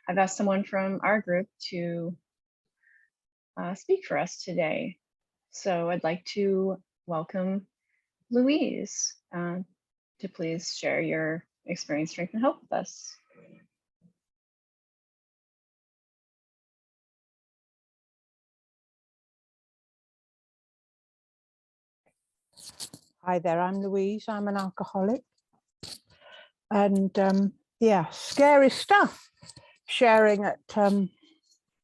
I've asked someone from our group to speak for us today. So I'd like to welcome Louise to please share your experience, strength, and hope with us. Hi there, I'm Louise. I'm an alcoholic. And yeah, scary stuff. Sharing at an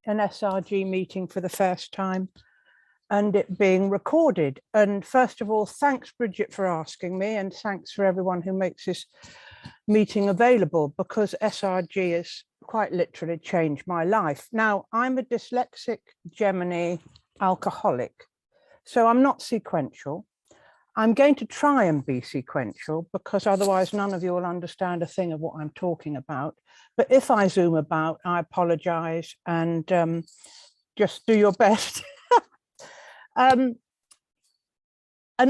SRG meeting for the first time and it being recorded. And first of all, thanks, Brijet, for asking me, and thanks for everyone who makes this meeting available, because SRG has quite literally changed my life. Now, I'm a dyslexic Gemini alcoholic, so I'm not sequential. I'm going to try and be sequential because otherwise none of you will understand a thing of what I'm talking about. But if I zoom about, I apologize, and just do your best. And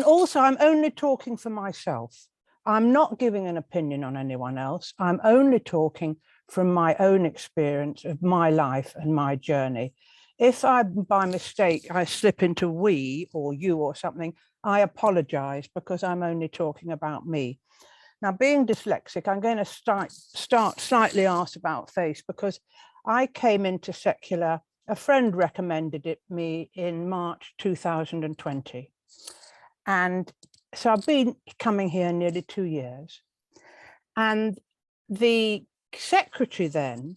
also, I'm only talking for myself. I'm not giving an opinion on anyone else. I'm only talking from my own experience of my life and my journey. If by mistake, I slip into we or you or something, I apologize, because I'm only talking about me. Now, being dyslexic, I'm going to start slightly asked about face, because I came into secular, a friend recommended it me in March 2020. And so I've been coming here nearly 2 years. And the secretary then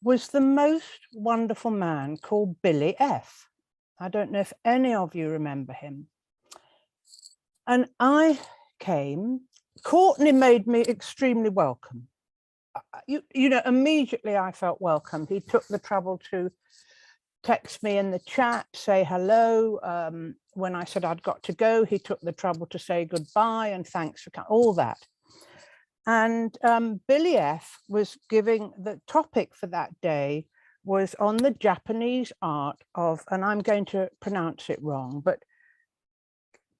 was the most wonderful man called Billy F. I don't know if any of you remember him. And I came, Courtney made me extremely welcome. You know, immediately I felt welcome. He took the trouble to text me in the chat, say hello. When I said I'd got to go, he took the trouble to say goodbye and thanks for all that. And Billy F was giving, the topic for that day was on the Japanese art of, and I'm going to pronounce it wrong, but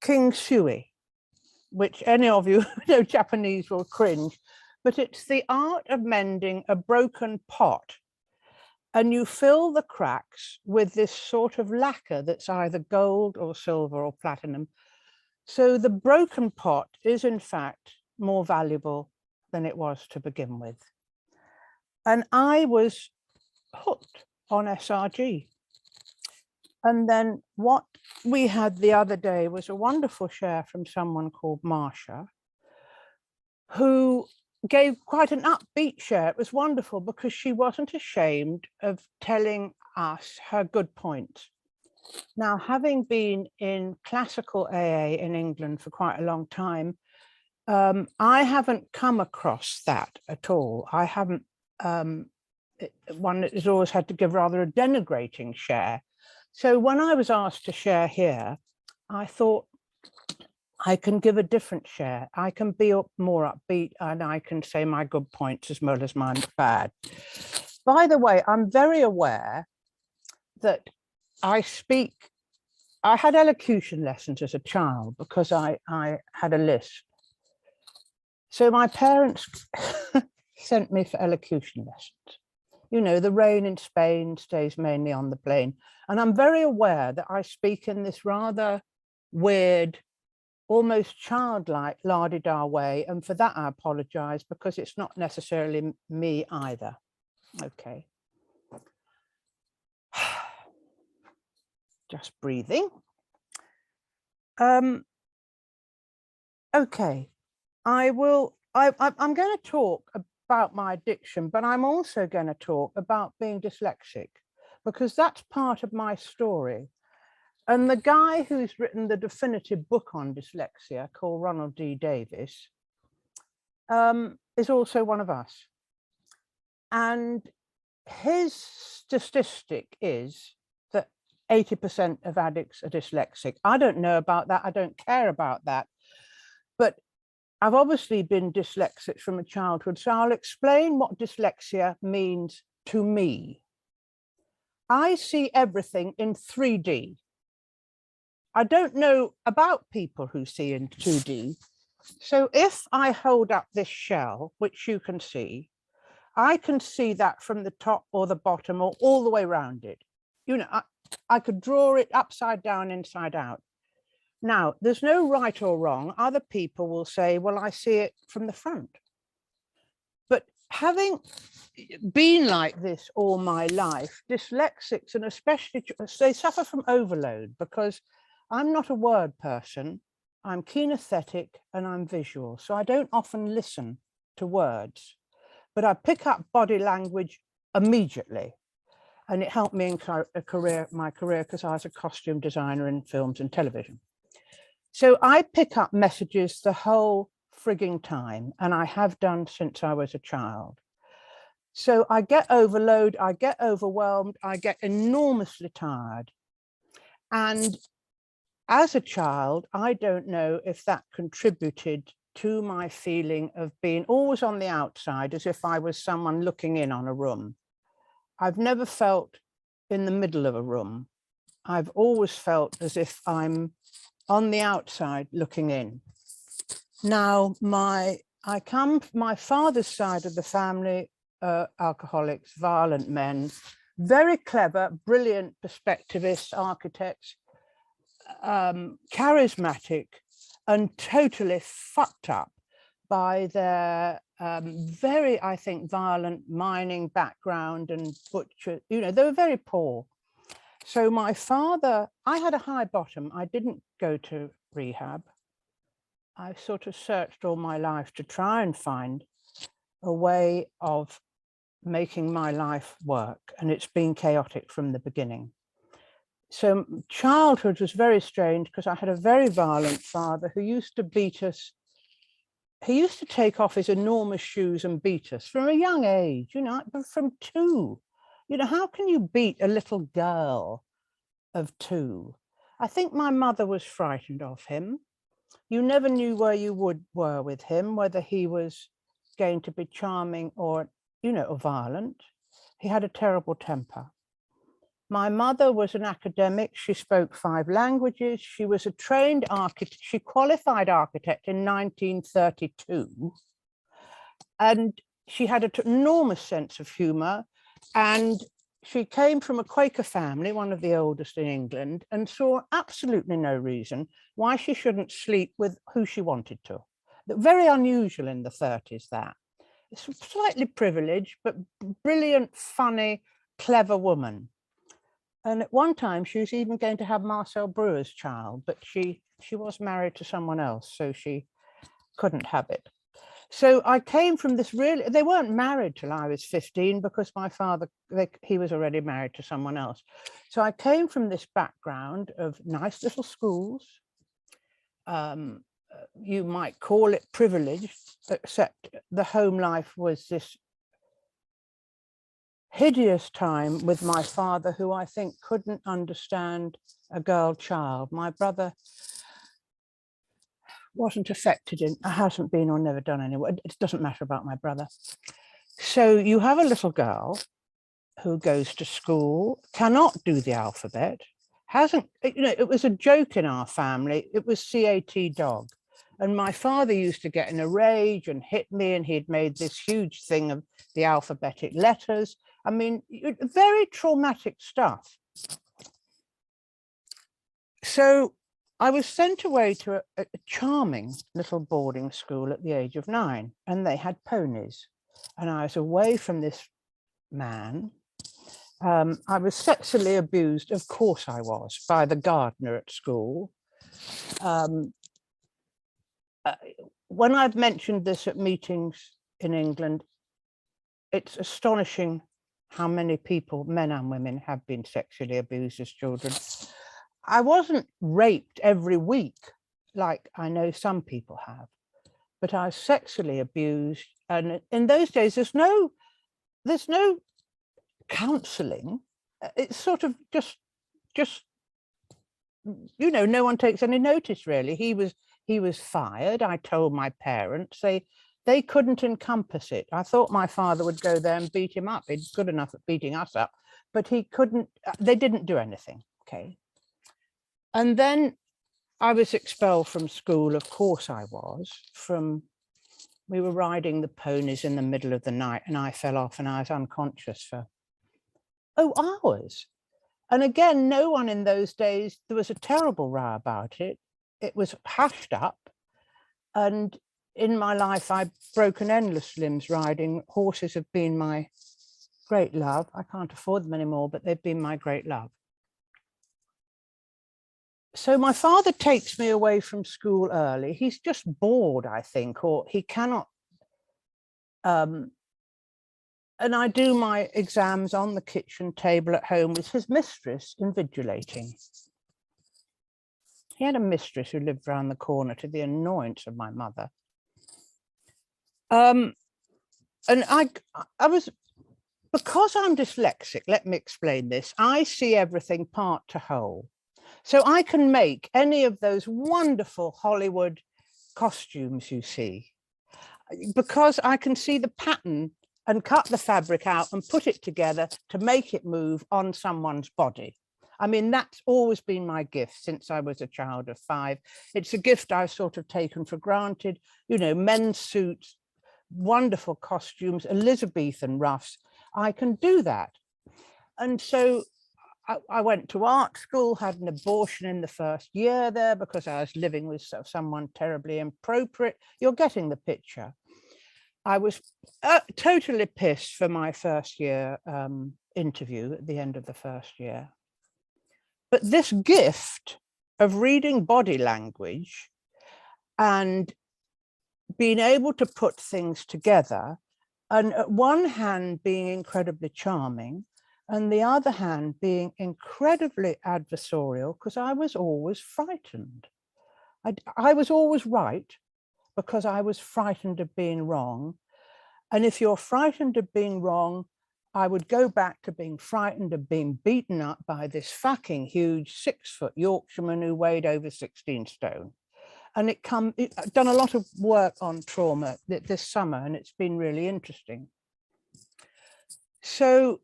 King Sui, which any of you who know Japanese will cringe, but it's the art of mending a broken pot. And you fill the cracks with this sort of lacquer that's either gold or silver or platinum. So the broken pot is in fact more valuable than it was to begin with. And I was hooked on SRG. And then what we had the other day was a wonderful share from someone called Marsha, who gave quite an upbeat share. It was wonderful because she wasn't ashamed of telling us her good points. Now, having been in classical AA in England for quite a long time, I haven't come across that at all. I haven't, one has always had to give rather a denigrating share. So when I was asked to share here, I thought, I can give a different share. I can be more upbeat, and I can say my good points as well as my bad. By the way, I'm very aware that I had elocution lessons as a child because I had a lisp. So my parents sent me for elocution lessons. You know, the rain in Spain stays mainly on the plain. And I'm very aware that I speak in this rather weird, almost childlike la-di-da way. And for that, I apologize, because it's not necessarily me either. Okay. Just breathing. Okay. I'm going to talk about my addiction, but I'm also going to talk about being dyslexic, because that's part of my story. And the guy who's written the definitive book on dyslexia, called Ronald D. Davis, is also one of us. And his statistic is that 80% of addicts are dyslexic. I don't know about that. I don't care about that. But I've obviously been dyslexic from a childhood, so I'll explain what dyslexia means to me. I see everything in 3D. I don't know about people who see in 2D. So if I hold up this shell, which you can see, I can see that from the top or the bottom or all the way around it. You know, I could draw it upside down, inside out. Now, there's no right or wrong. Other people will say, well, I see it from the front. But having been like this all my life, dyslexics, and especially, they suffer from overload because I'm not a word person. I'm kinesthetic and I'm visual. So I don't often listen to words, but I pick up body language immediately. And it helped me in my career because I was a costume designer in films and television. So I pick up messages the whole frigging time, and I have done since I was a child. So I get overload, I get overwhelmed, I get enormously tired. And as a child, I don't know if that contributed to my feeling of being always on the outside, as if I was someone looking in on a room. I've never felt in the middle of a room. I've always felt as if I'm on the outside looking in. Now, my father's side of the family, alcoholics, violent men, very clever, brilliant perspectivists, architects, charismatic, and totally fucked up by their very, I think, violent mining background and butcher. You know, they were very poor. So my father, I had a high bottom. I didn't go to rehab. I sort of searched all my life to try and find a way of making my life work. And it's been chaotic from the beginning. So childhood was very strange because I had a very violent father who used to beat us. He used to take off his enormous shoes and beat us from a young age, you know, from 2. You know, how can you beat a little girl of 2? I think my mother was frightened of him. You never knew where you were with him, whether he was going to be charming or, you know, or violent. He had a terrible temper. My mother was an academic. She spoke 5 languages. She was a trained architect. She qualified architect in 1932. And she had an enormous sense of humor. And she came from a Quaker family, one of the oldest in England, and saw absolutely no reason why she shouldn't sleep with who she wanted to. Very unusual in the 30s, that. It's slightly privileged, but brilliant, funny, clever woman. And at one time, she was even going to have Marcel Breuer's child, but she was married to someone else, so she couldn't have it. So I came from this really, they weren't married till I was 15 because my father, he was already married to someone else. So I came from this background of nice little schools. You might call it privileged, except the home life was this hideous time with my father, who I think couldn't understand a girl child. My brother wasn't affected in, hasn't been or never done anyway. It doesn't matter about my brother. So you have a little girl who goes to school, cannot do the alphabet, hasn't, you know, it was a joke in our family. It was CAT dog. And my father used to get in a rage and hit me, and he'd made this huge thing of the alphabetic letters. I mean, very traumatic stuff. So I was sent away to a charming little boarding school at the age of 9, and they had ponies. And I was away from this man. I was sexually abused, of course I was, by the gardener at school. When I've mentioned this at meetings in England, it's astonishing how many people, men and women, have been sexually abused as children. I wasn't raped every week, like I know some people have, but I was sexually abused. And in those days, there's no counseling. It's sort of just, you know, no one takes any notice, really. He was fired. I told my parents, they couldn't encompass it. I thought my father would go there and beat him up. He's good enough at beating us up, but he couldn't, they didn't do anything, okay? And then I was expelled from school, of course I was, from We were riding the ponies in the middle of the night and I fell off and I was unconscious for, hours. And again, no one in those days, there was a terrible row about it. It was hushed up. And in my life, I've broken endless limbs riding. Horses have been my great love. I can't afford them anymore, but they've been my great love. So my father takes me away from school early. He's just bored, I think, or he cannot. And I do my exams on the kitchen table at home with his mistress invigilating. He had a mistress who lived around the corner, to the annoyance of my mother. And I was, because I'm dyslexic, let me explain this. I see everything part to whole. So I can make any of those wonderful Hollywood costumes you see, because I can see the pattern and cut the fabric out and put it together to make it move on someone's body. I mean, that's always been my gift since I was a child of 5. It's a gift I've sort of taken for granted, you know, men's suits, wonderful costumes, Elizabethan ruffs. I can do that. And so I went to art school, had an abortion in the first year there because I was living with someone terribly inappropriate. You're getting the picture. I was totally pissed for my first year interview at the end of the first year. But this gift of reading body language and being able to put things together, and at one hand being incredibly charming, and the other hand being incredibly adversarial, because I was always frightened. I was always right because I was frightened of being wrong. And if you're frightened of being wrong, I would go back to being frightened of being beaten up by this fucking huge 6-foot Yorkshireman who weighed over 16 stone. And I've done a lot of work on trauma this summer, and it's been really interesting. So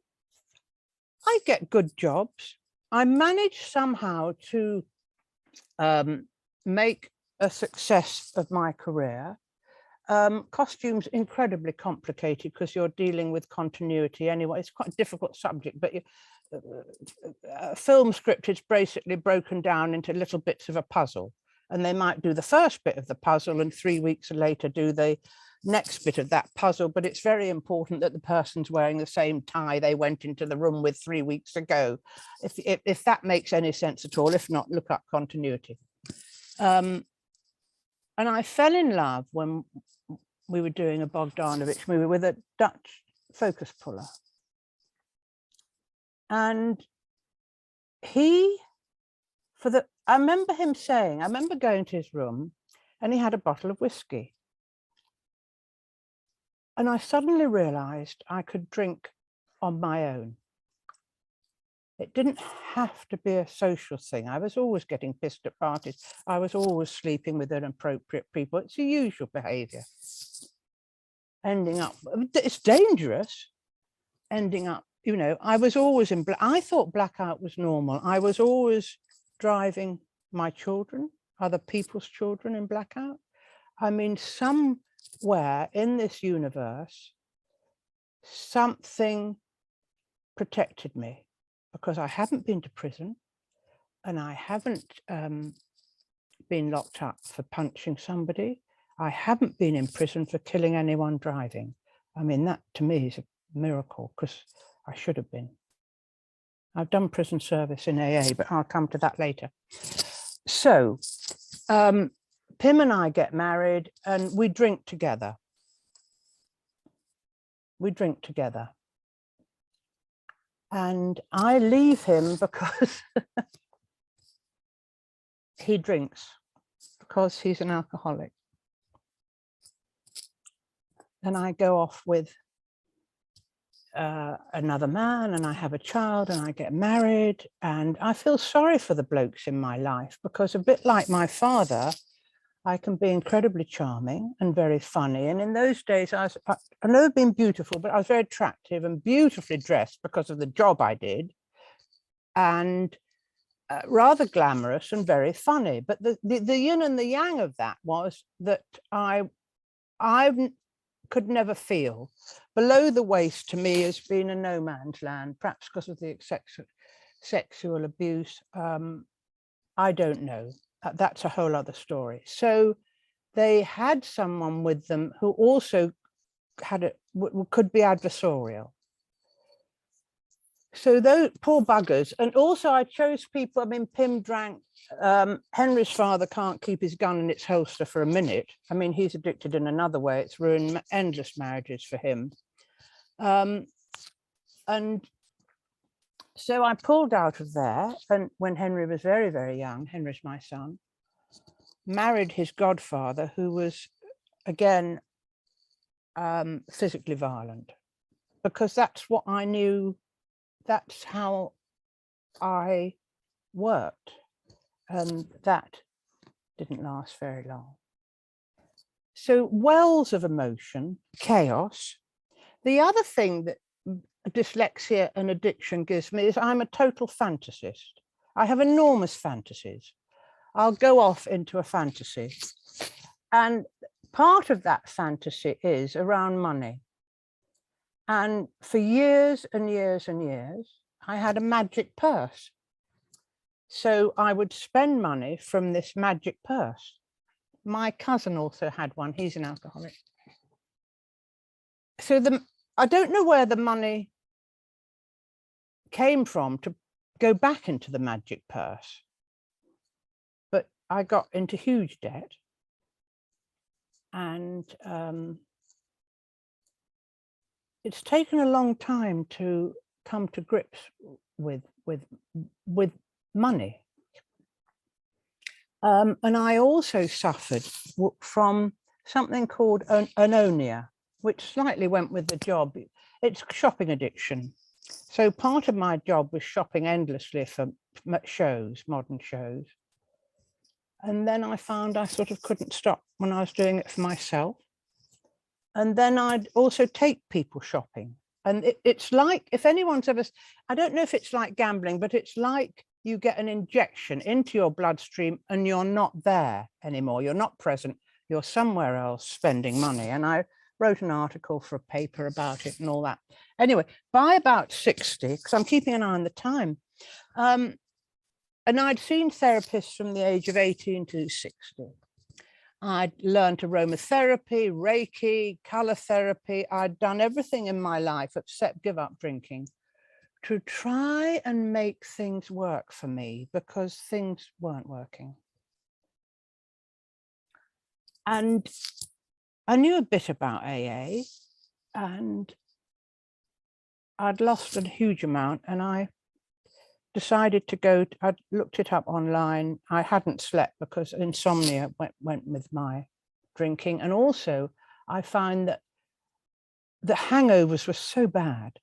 I get good jobs. I managed somehow to make a success of my career. Costumes incredibly complicated because you're dealing with continuity anyway. It's quite a difficult subject, but a film script is basically broken down into little bits of a puzzle, and they might do the first bit of the puzzle and 3 weeks later do the next bit of that puzzle. But it's very important that the person's wearing the same tie they went into the room with 3 weeks ago, if that makes any sense at all. If not, look up continuity. And I fell in love when we were doing a Bogdanovich movie with a Dutch focus puller. And I remember him saying, I remember going to his room and he had a bottle of whiskey. And I suddenly realized I could drink on my own. It didn't have to be a social thing. I was always getting pissed at parties. I was always sleeping with inappropriate people. It's the usual behavior. Ending up, it's dangerous. Ending up, you know, I was always I thought blackout was normal. I was always driving my children, other people's children in blackout. I mean, somewhere in this universe, something protected me, because I haven't been to prison and I haven't been locked up for punching somebody. I haven't been in prison for killing anyone driving. I mean, that to me is a miracle, because I should have been. I've done prison service in AA, but I'll come to that later. So Pim and I get married and we drink together. We drink together. And I leave him because he drinks, because he's an alcoholic. And I go off with another man, and I have a child, and I get married, and I feel sorry for the blokes in my life, because a bit like my father, I can be incredibly charming and very funny. And in those days, I've never been beautiful, but I was very attractive and beautifully dressed because of the job I did, and rather glamorous and very funny. But the yin and the yang of that was that I could never feel. Below the waist to me has been a no man's land, perhaps because of the sexual abuse. I don't know. That's a whole other story. So they had someone with them who also could be adversarial. So those poor buggers. And also I chose people, I mean, Pim drank, Henry's father can't keep his gun in its holster for a minute. I mean, he's addicted in another way. It's ruined endless marriages for him. And so I pulled out of there, and when Henry was very, very young, Henry's my son, married his godfather, who was, again, physically violent, because that's what I knew, that's how I worked, and that didn't last very long. So wells of emotion, chaos. The other thing that dyslexia and addiction gives me is I'm a total fantasist. I have enormous fantasies. I'll go off into a fantasy. And part of that fantasy is around money. And for years and years and years, I had a magic purse. So I would spend money from this magic purse. My cousin also had one. He's an alcoholic. So I don't know where the money came from to go back into the magic purse, but I got into huge debt, and it's taken a long time to come to grips with money. And I also suffered from something called anonia, which slightly went with the job. It's shopping addiction. So part of my job was shopping endlessly for shows, modern shows. And then I found I sort of couldn't stop when I was doing it for myself. And then I'd also take people shopping. And it's like, if anyone's ever, I don't know if it's like gambling, but it's like you get an injection into your bloodstream and you're not there anymore. You're not present. You're somewhere else spending money. And I wrote an article for a paper about it and all that. Anyway, by about 60, because I'm keeping an eye on the time, and I'd seen therapists from the age of 18 to 60. I'd learned aromatherapy, Reiki, color therapy. I'd done everything in my life except give up drinking to try and make things work for me, because things weren't working. And I knew a bit about AA, and I'd lost a huge amount, and I decided to go, I looked it up online. I hadn't slept because insomnia went with my drinking. And also I found that the hangovers were so bad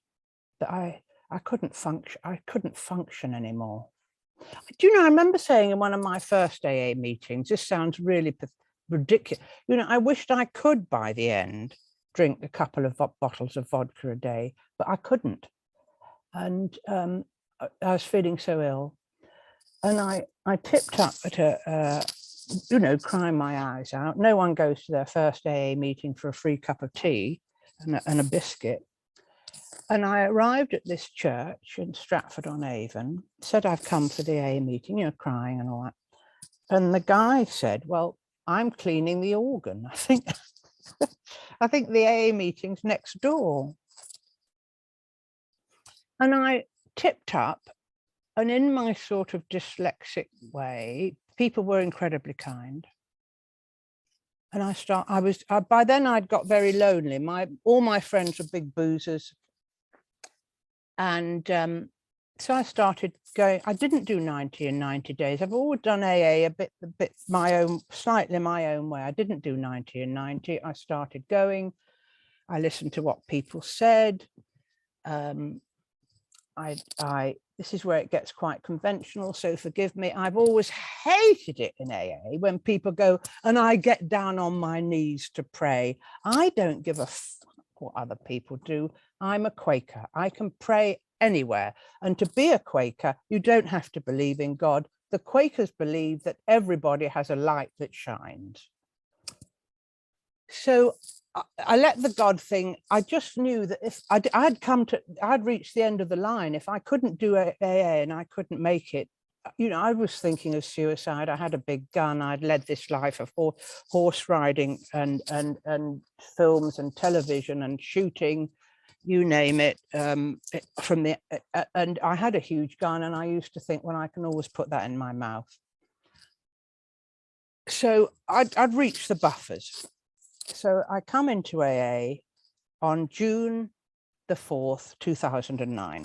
that I couldn't function anymore. Do you know, I remember saying in one of my first AA meetings, this sounds really ridiculous. You know, I wished I could, by the end, drink a couple of bottles of vodka a day, but I couldn't. And I was feeling so ill. And I tipped up at a, you know, crying my eyes out. No one goes to their first AA meeting for a free cup of tea and a biscuit. And I arrived at this church in Stratford-on-Avon, said I've come for the AA meeting, you know, crying and all that. And the guy said, well, I'm cleaning the organ. I think the AA meeting's next door. And I tipped up, and in my sort of dyslexic way, people were incredibly kind. And by then I'd got very lonely. All my friends were big boozers. And so I started going. I didn't do 90 in 90 days. I've always done AA a bit slightly my own way. I didn't do 90 in 90. I started going. I listened to what people said. This is where it gets quite conventional, so forgive me. I've always hated it in AA when people go, and I get down on my knees to pray. I don't give a fuck what other people do. I'm a Quaker. I can pray anywhere. And to be a Quaker, you don't have to believe in God. The Quakers believe that everybody has a light that shines. So I let the God thing, I just knew that if I'd reached the end of the line. If I couldn't do AA and I couldn't make it, you know, I was thinking of suicide. I had a big gun. I'd led this life of horse riding and films and television and shooting, you name it, from the and I had a huge gun, and I used to think, well, I can always put that in my mouth. So I'd reached the buffers. So I come into AA on June the 4th, 2009,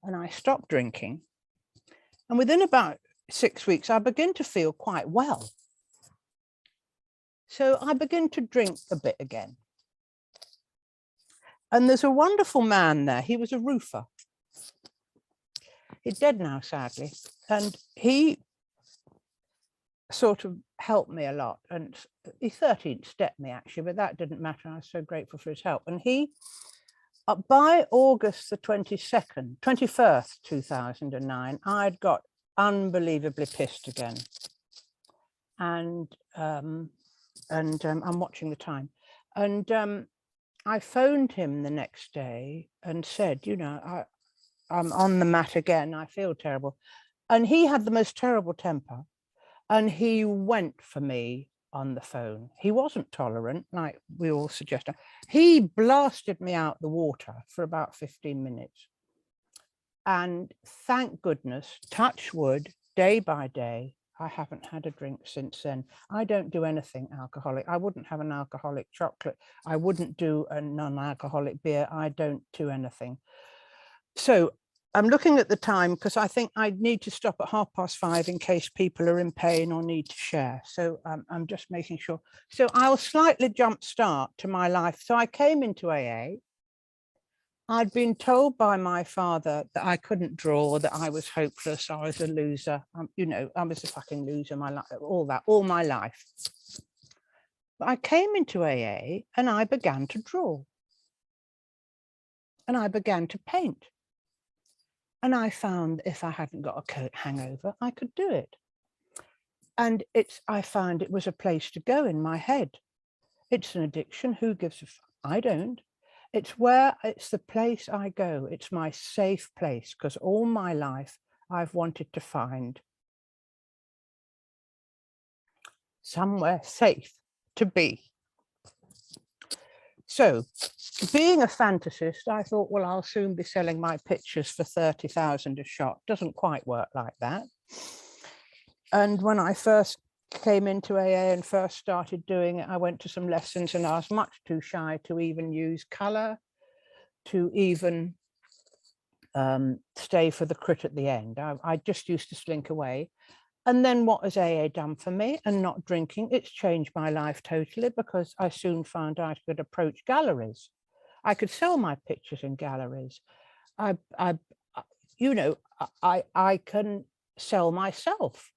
and I stopped drinking. And within about 6 weeks, I began to feel quite well. So I began to drink a bit again. And there's a wonderful man there. He was a roofer. He's dead now, sadly. And he sort of helped me a lot. And he 13th stepped me, actually, but that didn't matter. I was so grateful for his help. And he, by August the 21st, 2009, I'd got unbelievably pissed again. And I'm watching the time. And I phoned him the next day and said, you know, I'm on the mat again. I feel terrible. And he had the most terrible temper. And he went for me on the phone. He wasn't tolerant, like we all suggested. He blasted me out the water for about 15 minutes. And thank goodness, touch wood, day by day, I haven't had a drink since then. I don't do anything alcoholic. I wouldn't have an alcoholic chocolate. I wouldn't do a non-alcoholic beer. I don't do anything. So I'm looking at the time because I think I need to stop at 5:30 in case people are in pain or need to share. So I'm just making sure. So I'll slightly jump start to my life. So I came into AA. I'd been told by my father that I couldn't draw, that I was hopeless, I was a loser. You know, I was a fucking loser, all my life. But I came into AA and I began to draw. And I began to paint. And I found if I hadn't got a hangover, I could do it. And I found it was a place to go in my head. It's an addiction. Who gives a fuck? I don't. It's the place I go. It's my safe place, because all my life I've wanted to find somewhere safe to be. So being a fantasist, I thought, well, I'll soon be selling my pictures for 30,000 a shot. Doesn't quite work like that. And when I first came into AA and first started doing it, I went to some lessons and I was much too shy to even use color, to even stay for the crit at the end. I just used to slink away. And then what has AA done for me? And not drinking, it's changed my life totally, because I soon found I could approach galleries. I could sell my pictures in galleries. I can sell myself.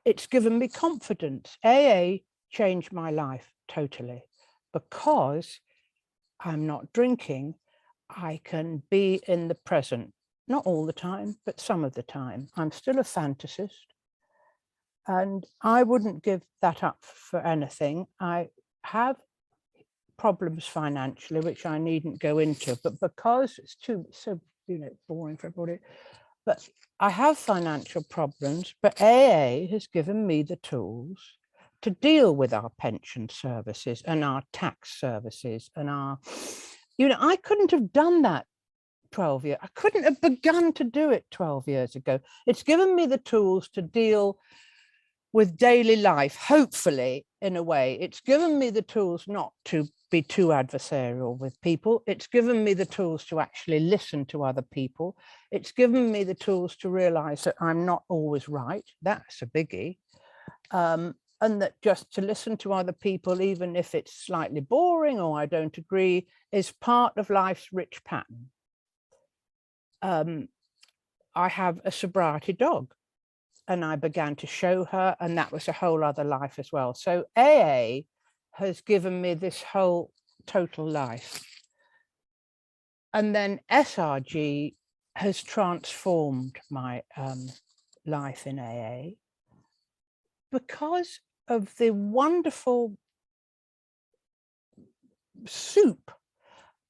It's given me confidence. AA changed my life totally, because I'm not drinking. I can be in the present, not all the time, but some of the time. I'm still a fantasist, and I wouldn't give that up for anything. I have problems financially, which I needn't go into, but because it's so boring for everybody. But I have financial problems, but AA has given me the tools to deal with our pension services and our tax services and our, I couldn't have done that 12 years. I couldn't have begun to do it 12 years ago. It's given me the tools to deal with daily life, hopefully, in a way. It's given me the tools not to be too adversarial with people. It's given me the tools to actually listen to other people. It's given me the tools to realize that I'm not always right. That's a biggie. And that just to listen to other people, even if it's slightly boring or I don't agree, is part of life's rich pattern. I have a sobriety dog, and I began to show her, and that was a whole other life as well. So AA has given me this whole total life. And then SRG has transformed my life in AA because of the wonderful soup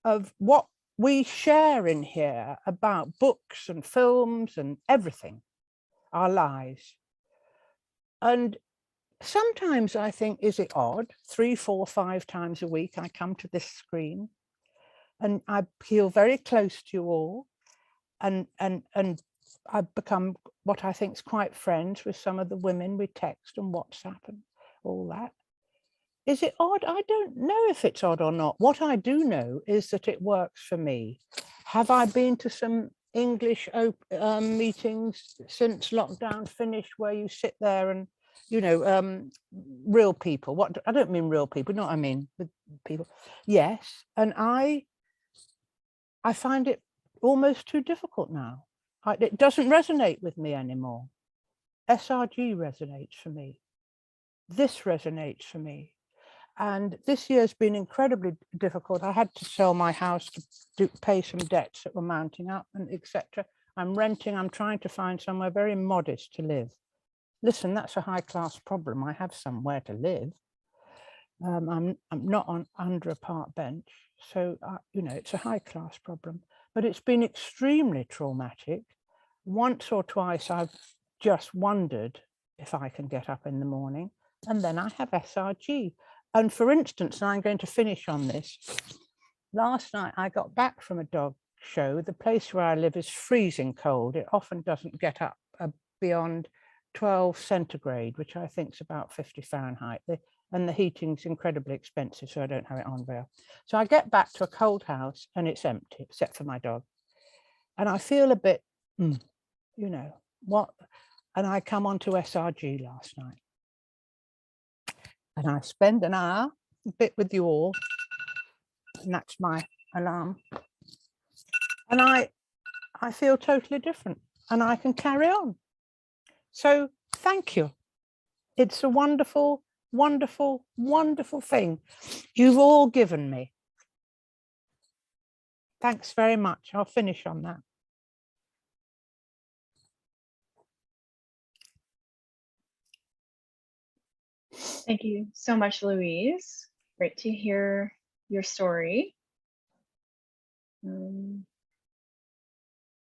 of what we share in here about books and films and everything, our lives. And sometimes I think, is it odd? 3, 4, 5 times a week, I come to this screen and I feel very close to you all. And I've become what I think is quite friends with some of the women we text and WhatsApp and all that. Is it odd? I don't know if it's odd or not. What I do know is that it works for me. Have I been to some English meetings since lockdown finished where you sit there and, you know, real people? What I don't mean real people, you know what I mean, with people. Yes, and I find it almost too difficult now. It doesn't resonate with me anymore. SRG resonates for me. This resonates for me. And this year's been incredibly difficult. I had to sell my house to pay some debts that were mounting up and etc. I'm renting, I'm trying to find somewhere very modest to live. Listen, that's a high class problem. I have somewhere to live. I'm not under a park bench. So, you know, it's a high class problem, but it's been extremely traumatic. Once or twice, I've just wondered if I can get up in the morning, and then I have SRG. And for instance, and I'm going to finish on this. Last night, I got back from a dog show. The place where I live is freezing cold. It often doesn't get up beyond 12 centigrade, which I think is about 50 Fahrenheit. And the heating's incredibly expensive, so I don't have it on very well. So I get back to a cold house and it's empty, except for my dog. And I feel a bit, you know, what? And I come on to SRG last night. And I spend an hour, a bit with you all, and that's my alarm. And I feel totally different and I can carry on. So thank you. It's a wonderful, wonderful, wonderful thing you've all given me. Thanks very much. I'll finish on that. Thank you so much, Louise. Great to hear your story.